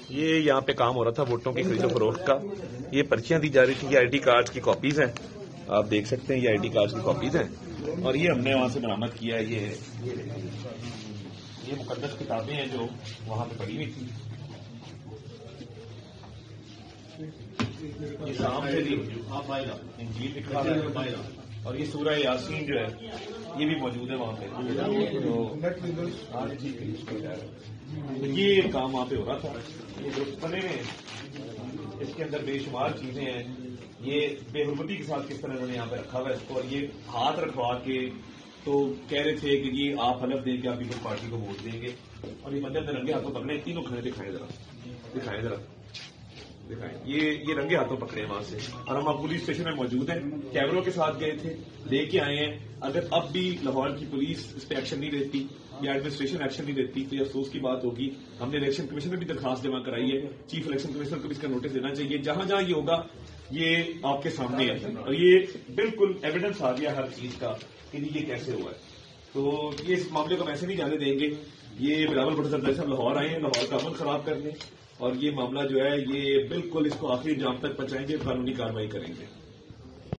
یہ یہاں پہ کام ہو رہا تھا ووٹوں کی خرید و فروخت کا. یہ پرچیاں دی جا رہی تھی. یہ آئی ڈی کارڈ کی کاپیز ہیں, آپ دیکھ سکتے ہیں. یہ آئی ڈی کارڈ کی کاپیز ہیں اور یہ ہم نے وہاں سے برآمد کیا. یہ مقدس کتابیں ہیں جو وہاں پہ پڑی ہوئی تھی. یہ شام سے انجیل لکھا ہے اور یہ سورہ یاسین جو ہے یہ بھی موجود ہے وہاں پہ. تو یہ کام وہاں پہ ہو رہا تھا. یہ گروپ بنے ہوئے ہیں, اس کے اندر بے شمار چیزیں ہیں. یہ بے حرمتی کے ساتھ کس طرح انہوں نے یہاں پہ رکھا ہوا ہے اس کو, اور یہ ہاتھ رکھوا کے تو کہہ رہے تھے کہ یہ آپ حلف دیں کہ آپ پیپلز پارٹی کو ووٹ دیں گے. اور یہ بندے رنگے ہاتھوں پکڑے, تینوں کھڑے دکھائیں ذرا. یہ رنگے ہاتھوں پکڑے ہیں وہاں سے. اور ہم اب پولیس اسٹیشن میں موجود ہیں, کیمروں کے ساتھ گئے تھے, لے کے آئے ہیں. اگر اب بھی لاہور کی پولیس اس پہ ایکشن نہیں لیتی یا ایڈمنسٹریشن ایکشن نہیں لیتی تو یہ افسوس کی بات ہوگی. ہم نے الیکشن کمیشن میں بھی درخواست جمع کرائی ہے. چیف الیکشن کمشنر کو بھی اس کا نوٹس دینا چاہیے. جہاں جہاں یہ ہوگا یہ آپ کے سامنے ہے اور یہ بالکل ایویڈنس آ گیا ہر چیز کا کہ یہ کیسے ہوا ہے. تو یہ اس معاملے کو ہم ایسے نہیں جانے دیں گے. یہ بلاول بھٹو صاحب ہم لاہور آئے ہیں لاہور کا امن خراب کرنے, اور یہ معاملہ جو ہے یہ بالکل اس کو آخری انجام تک پہنچائیں گے, قانونی کارروائی کریں گے.